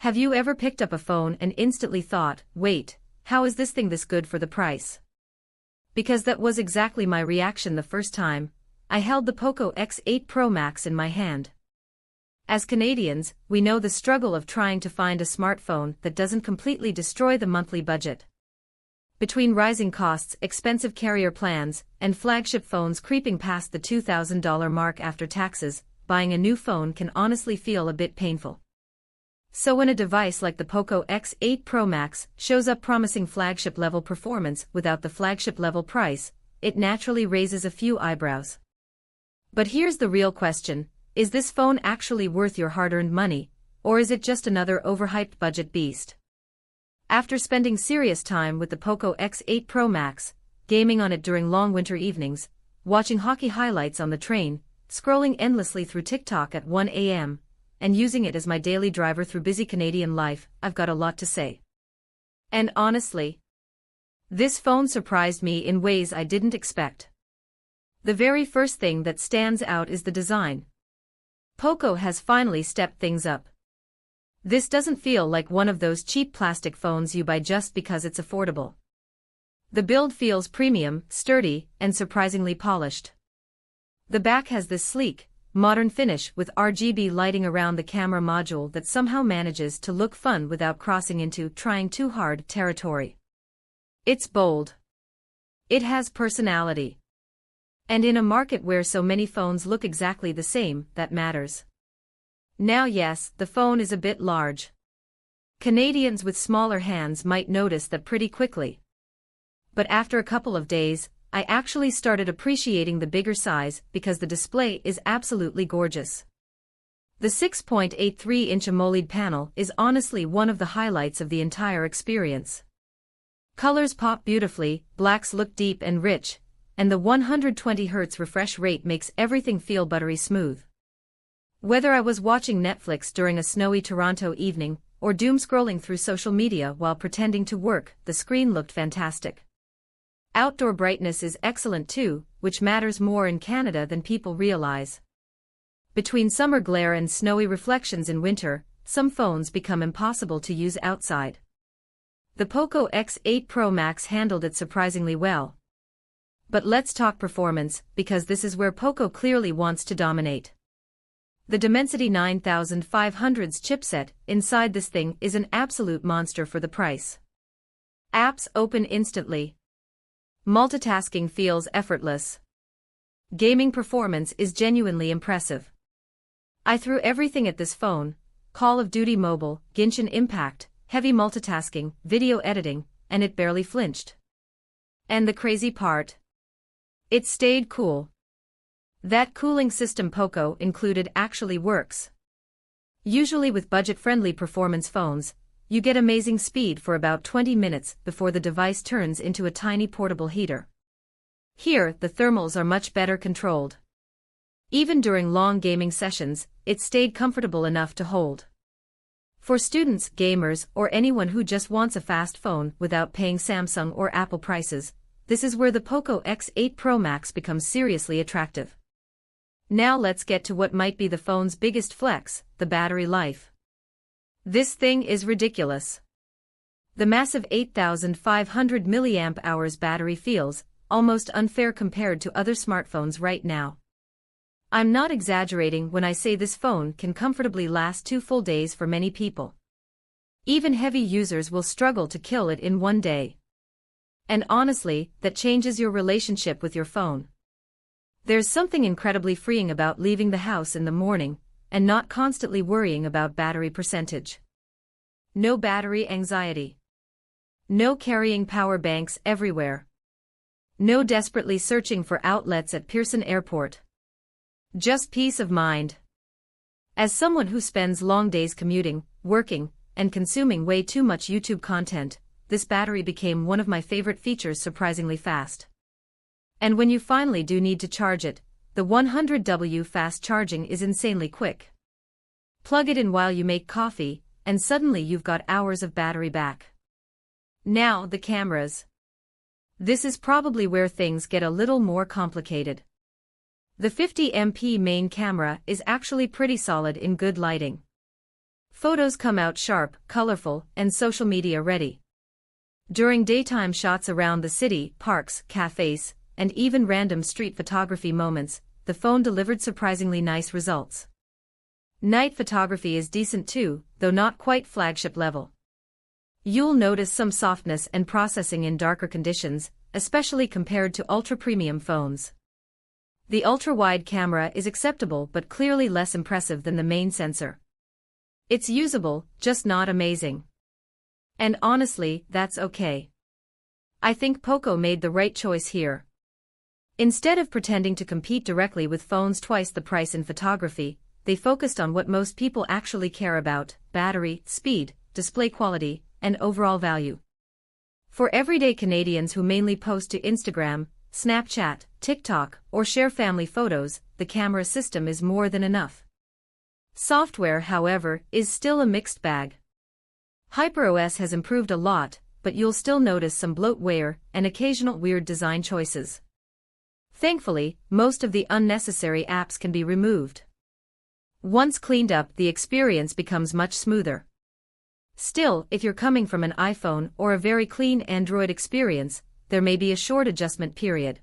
Have you ever picked up a phone and instantly thought, wait, how is this thing this good for the price? Because that was exactly my reaction the first time I held the POCO X8 Pro Max in my hand. As Canadians, we know the struggle of trying to find a smartphone that doesn't completely destroy the monthly budget. Between rising costs, expensive carrier plans, and flagship phones creeping past the $2,000 mark after taxes, buying a new phone can honestly feel a bit painful. So when a device like the POCO X8 Pro Max shows up promising flagship-level performance without the flagship-level price, it naturally raises a few eyebrows. But here's the real question: is this phone actually worth your hard-earned money, or is it just another overhyped budget beast? After spending serious time with the POCO X8 Pro Max, gaming on it during long winter evenings, watching hockey highlights on the train, scrolling endlessly through TikTok at 1 a.m., and using it as my daily driver through busy Canadian life, I've got a lot to say. And honestly, this phone surprised me in ways I didn't expect. The very first thing that stands out is the design. POCO has finally stepped things up. This doesn't feel like one of those cheap plastic phones you buy just because it's affordable. The build feels premium, sturdy, and surprisingly polished. The back has this sleek, modern finish with RGB lighting around the camera module that somehow manages to look fun without crossing into trying too hard territory. It's bold. It has personality. And in a market where so many phones look exactly the same, that matters. Now yes, the phone is a bit large. Canadians with smaller hands might notice that pretty quickly. But after a couple of days, I actually started appreciating the bigger size because the display is absolutely gorgeous. The 6.83-inch AMOLED panel is honestly one of the highlights of the entire experience. Colors pop beautifully, blacks look deep and rich, and the 120 Hz refresh rate makes everything feel buttery smooth. Whether I was watching Netflix during a snowy Toronto evening, or doom-scrolling through social media while pretending to work, the screen looked fantastic. Outdoor brightness is excellent too, which matters more in Canada than people realize. Between summer glare and snowy reflections in winter, some phones become impossible to use outside. The POCO X8 Pro Max handled it surprisingly well. But let's talk performance, because this is where POCO clearly wants to dominate. The Dimensity 9500's chipset inside this thing is an absolute monster for the price. Apps open instantly. Multitasking feels effortless. Gaming performance is genuinely impressive. I threw everything at this phone: Call of Duty Mobile, Genshin Impact, heavy multitasking, video editing, and it barely flinched. And the crazy part? It stayed cool. That cooling system POCO included actually works. Usually with budget-friendly performance phones, you get amazing speed for about 20 minutes before the device turns into a tiny portable heater. Here, the thermals are much better controlled. Even during long gaming sessions, it stayed comfortable enough to hold. For students, gamers, or anyone who just wants a fast phone without paying Samsung or Apple prices, this is where the POCO X8 Pro Max becomes seriously attractive. Now let's get to what might be the phone's biggest flex: the battery life. This thing is ridiculous. The massive 8,500 mAh battery feels almost unfair compared to other smartphones right now. I'm not exaggerating when I say this phone can comfortably last 2 full days for many people. Even heavy users will struggle to kill it in one day. And honestly, that changes your relationship with your phone. There's something incredibly freeing about leaving the house in the morning and not constantly worrying about battery percentage. No battery anxiety. No carrying power banks everywhere. No desperately searching for outlets at Pearson Airport. Just peace of mind. As someone who spends long days commuting, working, and consuming way too much YouTube content, this battery became one of my favorite features: surprisingly fast. And when you finally do need to charge it, the 100W fast charging is insanely quick. Plug it in while you make coffee, and suddenly you've got hours of battery back. Now the cameras. This is probably where things get a little more complicated. The 50MP main camera is actually pretty solid in good lighting. Photos come out sharp, colorful, and social media ready. During daytime shots around the city, parks, cafes, and even random street photography moments, the phone delivered surprisingly nice results. Night photography is decent too, though not quite flagship level. You'll notice some softness and processing in darker conditions, especially compared to ultra-premium phones. The ultra-wide camera is acceptable but clearly less impressive than the main sensor. It's usable, just not amazing. And honestly, that's okay. I think POCO made the right choice here. Instead of pretending to compete directly with phones twice the price in photography, they focused on what most people actually care about: battery, speed, display quality, and overall value. For everyday Canadians who mainly post to Instagram, Snapchat, TikTok, or share family photos, the camera system is more than enough. Software, however, is still a mixed bag. HyperOS has improved a lot, but you'll still notice some bloatware and occasional weird design choices. Thankfully, most of the unnecessary apps can be removed. Once cleaned up, the experience becomes much smoother. Still, if you're coming from an iPhone or a very clean Android experience, there may be a short adjustment period.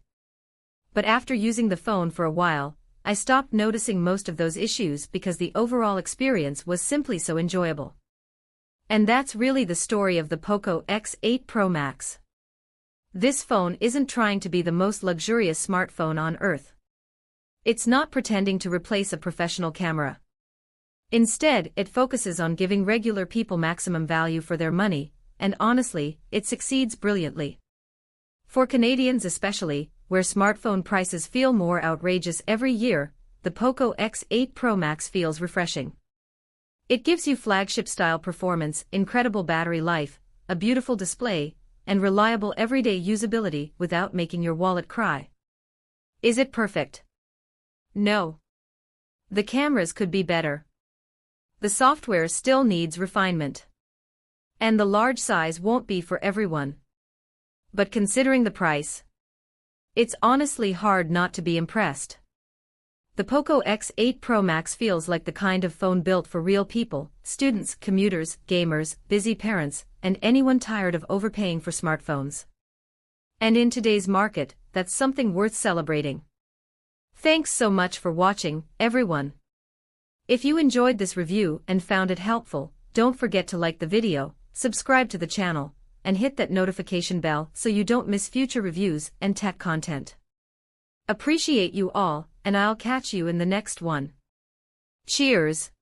But after using the phone for a while, I stopped noticing most of those issues because the overall experience was simply so enjoyable. And that's really the story of the POCO X8 Pro Max. This phone isn't trying to be the most luxurious smartphone on earth. It's not pretending to replace a professional camera. Instead, it focuses on giving regular people maximum value for their money, and honestly, it succeeds brilliantly. For Canadians especially, where smartphone prices feel more outrageous every year, the POCO X8 Pro Max feels refreshing. It gives you flagship-style performance, incredible battery life, a beautiful display, and reliable everyday usability without making your wallet cry. Is it perfect? No. The cameras could be better. The software still needs refinement. And the large size won't be for everyone. But considering the price, it's honestly hard not to be impressed. The POCO X8 Pro Max feels like the kind of phone built for real people: students, commuters, gamers, busy parents, and anyone tired of overpaying for smartphones. And in today's market, that's something worth celebrating. Thanks so much for watching, everyone. If you enjoyed this review and found it helpful, don't forget to like the video, subscribe to the channel, and hit that notification bell so you don't miss future reviews and tech content. Appreciate you all, and I'll catch you in the next one. Cheers!